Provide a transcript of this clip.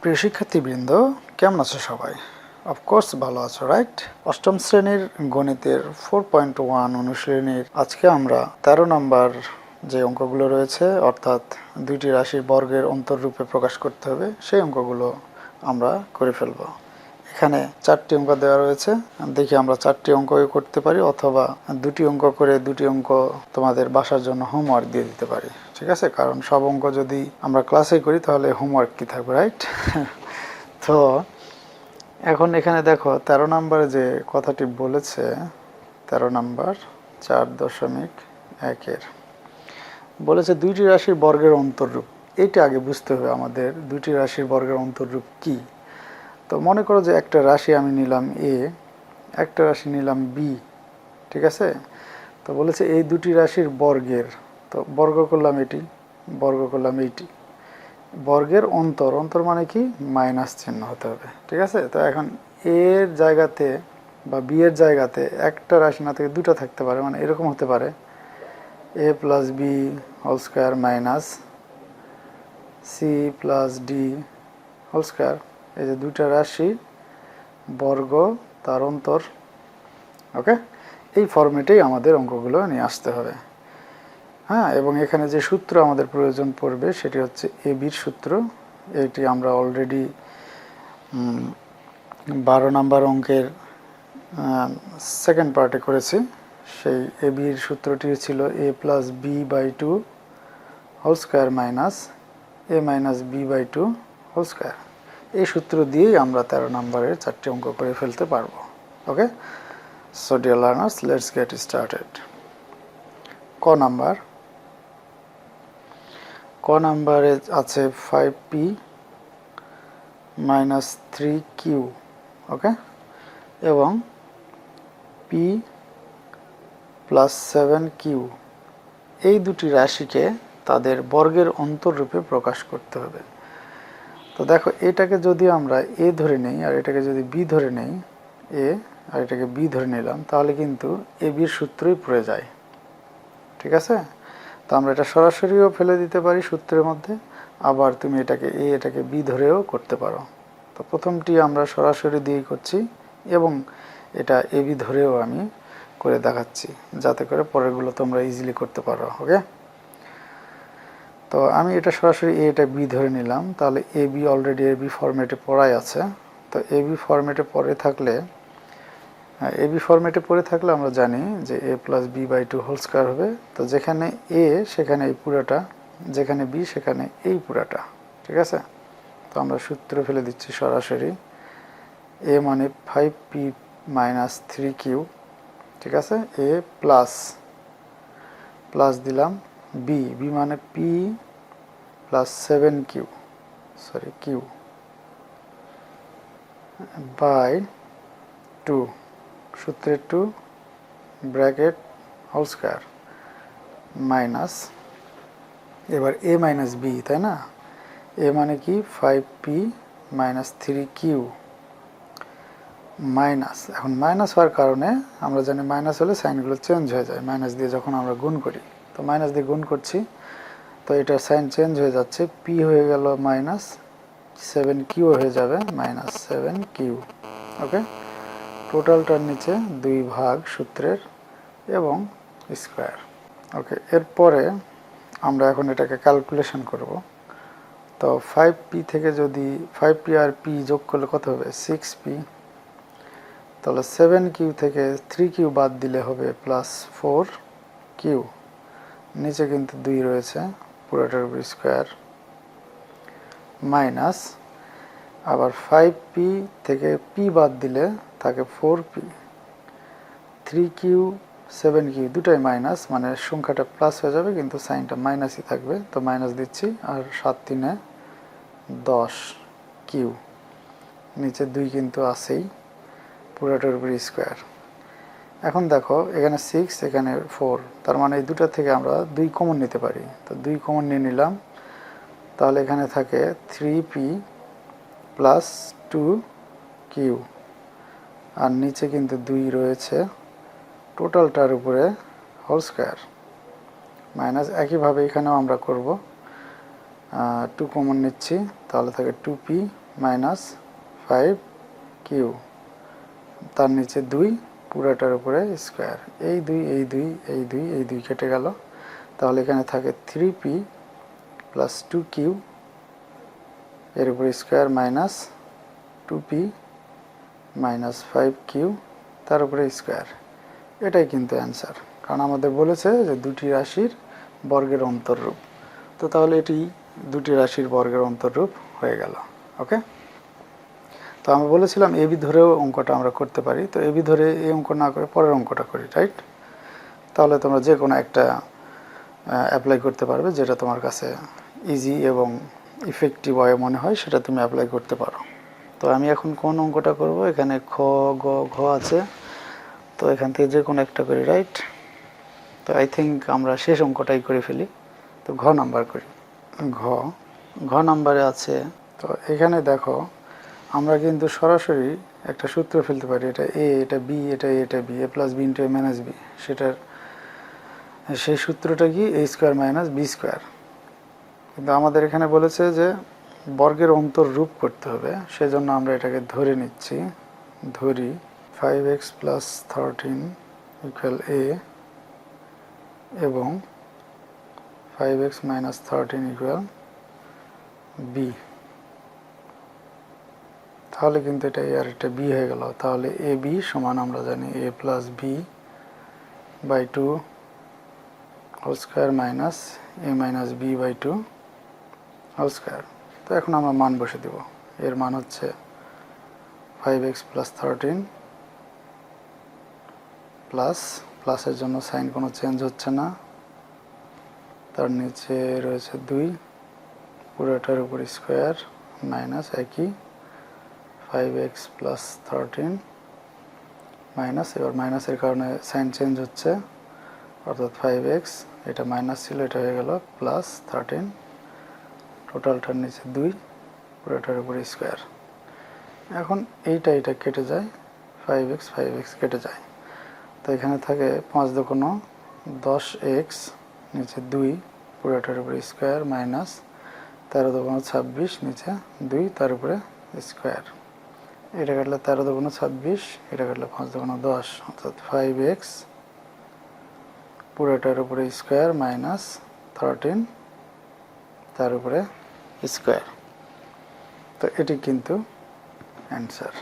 প্রিয় শিক্ষার্থীবৃন্দ, কেমন আছো সবাই? অফকোর্স ভালো আছো, রাইট? অষ্টম শ্রেণীর গণিতের 4.1 অনুশীলনীর আজকে আমরা 13 নম্বর যে অঙ্কগুলো রয়েছে, অর্থাৎ দুইটি রাশির বর্গের অন্তররূপে প্রকাশ করতে হবে, সেই অঙ্কগুলো আমরা করে ফেলব। এখানে 4টি অঙ্ক দেওয়া রয়েছে। দেখি আমরা 4টি অঙ্ক করতে পারি, অথবা 2টি অঙ্ক করে 2টি অঙ্ক তোমাদের বাসার জন্য হোমওয়ার্ক দিয়ে দিতে পারি। ঠিক আছে? কারণ সব অঙ্ক যদি আমরা ক্লাসে করি তাহলে হোমওয়ার্ক কি থাকবে, রাইট? তো এখন এখানে দেখো 13 নম্বরে যে কথাটি বলেছে, 13 নম্বর 4.1 বলেছে দুইটি রাশির বর্গের অন্তররূপ। এইটা আগে বুঝতে হবে আমাদের, দুইটি রাশির বর্গের অন্তররূপ কি। তো মনে করো যে একটা রাশি আমি নিলাম এ, একটা রাশি নিলাম বি, ঠিক আছে? তো বলেছে এই দুটি রাশির বর্গের, তো বর্গ করলাম এটি, বর্গ করলাম এইটি, বর্গের অন্তর, অন্তর মানে কি মাইনাস চিহ্ন হতে হবে, ঠিক আছে? তো এখন এর জায়গাতে বা বি এর জায়গাতে একটা রাশি না থেকে দুটো থাকতে পারে, মানে এরকম হতে পারে A plus B whole square minus C plus D whole square. এই যে দুইটা রাশি, বর্গ, তার অন্তর। ওকে, এই ফরম্যাটেই আমাদের অঙ্কগুলো নিয়ে আসতে হবে। হ্যাঁ, এবং এখানে যে সূত্র আমাদের প্রয়োজন পড়বে সেটি হচ্ছে এ বির সূত্র। এটি আমরা অলরেডি 12 নম্বর অঙ্কের সেকেন্ড পার্টে করেছি। সেই এ বির সূত্রটি ছিল A plus B by two whole square minus A minus B by two whole square. এই সূত্র দিয়েই আমরা 13 নম্বরের 4টি অঙ্ক করে ফেলতে পারবো। Okay, so dear learners, let's get started. ক নাম্বারে আছে 5p মাইনাস 3q, ওকে, এবং p প্লাস 7q, এই দুটি রাশিকে তাদের বর্গের অন্তররূপে প্রকাশ করতে হবে। তো দেখো, এটাকে যদি আমরা এ ধরে নেই আর এটাকে যদি বি ধরে নেই, এ আর এটাকে বি ধরে নিলাম, তাহলে কিন্তু এ বির সূত্রই পড়ে যায়। ঠিক আছে? তো আমরা এটা সরাসরিও ফেলে দিতে পারি সূত্রের মধ্যে, আবার তুমি এটাকে এ এটাকে বি ধরেও করতে পারো। তো প্রথমটি আমরা সরাসরি দিয়েই করছি, এবং এটা এ বি ধরেও আমি করে দেখাচ্ছি, যাতে করে পরেরগুলো তোমরা ইজিলি করতে পারো। ওকে, তো আমি এটা সরাসরি এ এটা বি ধরে নিলাম, তাহলে A B already A B ফরম্যাটে পড়াই আছে। তো এ বি ফরম্যাটে পড়ে থাকলে, আমরা জানি যে A plus B by two whole square হবে। তো যেখানে এ সেখানে এই পুরাটা, যেখানে বি সেখানে এই পুরাটা। ঠিক আছে? তো আমরা সূত্র ফেলে দিচ্ছি সরাসরি। এ মানে 5p মাইনাস 3q, ঠিক আছে? এ প্লাস প্লাস দিলাম বি, বি মানে P plus 7q, sorry Q, by two, সূত্রের two, bracket whole square, minus, এবার এ মাইনাস বি, তাই না? এ মানে কি 5p মাইনাস 3q, মাইনাস, এখন মাইনাস হওয়ার কারণে আমরা জানি মাইনাস হলে সাইনগুলো চেঞ্জ হয়ে যায় মাইনাস দিয়ে যখন আমরা গুণ করি। তো মাইনাস দিয়ে গুণ করছি, তো এটা সাইন চেঞ্জ হয়ে যাচ্ছে, পি হয়ে গেল মাইনাস 7q হয়ে যাবে মাইনাস 7q। ওকে, টোটালটার নিচে 2 ভাগ সূত্রের এবং স্কোয়ার। ওকে, এরপরে আমরা এখন এটাকে ক্যালকুলেশন করব। তো 5p থেকে যদি 5p আর p যোগ করলে কত হবে? 6p। তাহলে 7q থেকে 3q বাদ দিলে হবে প্লাস 4q, নিচে কিন্তু 2 রয়েছে, পুরোটার উপর স্কোয়ার, মাইনাস, আবার 5p থেকে p বাদ দিলে থাকে 4p, 3q 7q দুটাই মাইনাস, মানে সংখ্যাটা প্লাস হয়ে যাবে কিন্তু সাইনটা মাইনাসই থাকবে। তো মাইনাস দিচ্ছি, আর 7 3 10q, নিচে 2 কিন্তু আছেই, পুরোটার উপর স্কোয়ার। এখন দেখো, এখানে 6 এখানে 4, তার মানে এই দুটা থেকে আমরা 2 কমন নিতে পারি। তো 2 কমন নিয়ে নিলাম, তাহলে এখানে থাকে 3p প্লাস 2q, আর নিচে কিন্তু 2 রয়েছে, টোটালটার উপরে হোল স্কোয়ার, মাইনাস। একইভাবে এখানেও আমরা করব, 2 কমন নিচ্ছি, তাহলে থাকে 2p মাইনাস 5 কিউ, তার নিচে 2 পুরোটার উপরে স্কোয়ার। এই 2 এই 2 এই 2 এই 2 কেটে গেল, তাহলে এখানে থাকে 3p প্লাস 2q এর উপরে square minus 2p minus 5q তার উপরে স্কোয়ার। এটাই কিন্তু অ্যান্সার, কারণ আমাদের বলেছে যে দুটি রাশির বর্গের অন্তররূপ। তো তাহলে এটি দুটি রাশির বর্গের অন্তররূপ হয়ে গেল। ওকে, তো আমরা বলেছিলাম এবি ধরেও অঙ্কটা আমরা করতে পারি। তো এবি ধরে এই অঙ্ক না করে পরের অঙ্কটা করি, রাইট? তাহলে তোমরা যে কোনো একটা অ্যাপ্লাই করতে পারবে, যেটা তোমার কাছে ইজি এবং ইফেক্টিভ ওয়ে মনে হয় সেটা তুমি অ্যাপ্লাই করতে পারো। তো আমি এখন কোন অঙ্কটা করব? এখানে খ, গ, ঘ আছে, তো এখান থেকে যে কোনো একটা করি, রাইট? তো আই থিঙ্ক আমরা শেষ অঙ্কটাই করে ফেলি। তো ঘ নাম্বার করি। ঘ নাম্বারে আছে, তো এখানে দেখো আমরা কিন্তু সরাসরি একটা সূত্র ফেলতে পারি, এটা এ, এটা বি, এটা এ, এটা বি, এ প্লাস বি ইন্টু এ মাইনাস বি। সেটার সেই সূত্রটা কি? এ স্কোয়ার মাইনাস বি স্কোয়ার। কিন্তু আমাদের এখানে বলেছে যে বর্গের অন্তররূপ করতে হবে, সেজন্য আমরা এটাকে ধরে নিচ্ছি। ধরি 5x প্লাস 13 ইকুয়াল এ এবং 5x মাইনাস 13 ইকুয়াল বি। তাহলে কিন্তু এটা এ আর এটা বি হয়ে গেল। তাহলে এ বি সমান আমরা জানি A plus B by 2 whole square minus A minus B by 2 whole square. তো এখন আমরা মান বসে দেব। এর মান হচ্ছে 5x প্লাস 13 প্লাস, প্লাসের জন্য সাইন কোনো চেঞ্জ হচ্ছে না, তার নিচে রয়েছে 2 পুরোটার উপর স্কোয়ার মাইনাস একই 5x প্লাস 13 মাইনাস, এবার মাইনাসের কারণে সাইন চেঞ্জ হচ্ছে, অর্থাৎ 5x, এটা মাইনাস ছিল এটা হয়ে গেল প্লাস 13, টোটালটার নিচে 2 পুরোটার উপর স্কোয়ার। এখন এইটা এটা কেটে যায়, 5x 5x কেটে যায়। তো এখানে থাকে 5 দুগুণ 10x নিচে 2 পুরোটার উপরে স্কোয়ার মাইনাস 13 দুগুণ 26 নিচে 2 তার উপরে স্কোয়ার। এটা কাটলে 13 দুগুণ 26, এটা কাটলে 5 দুগুণ 10, অর্থাৎ 5x পুরোটার উপরে স্কোয়ার মাইনাস 13 তার উপরে স্কোয়ার। তো এটি কিন্তু অ্যান্সার।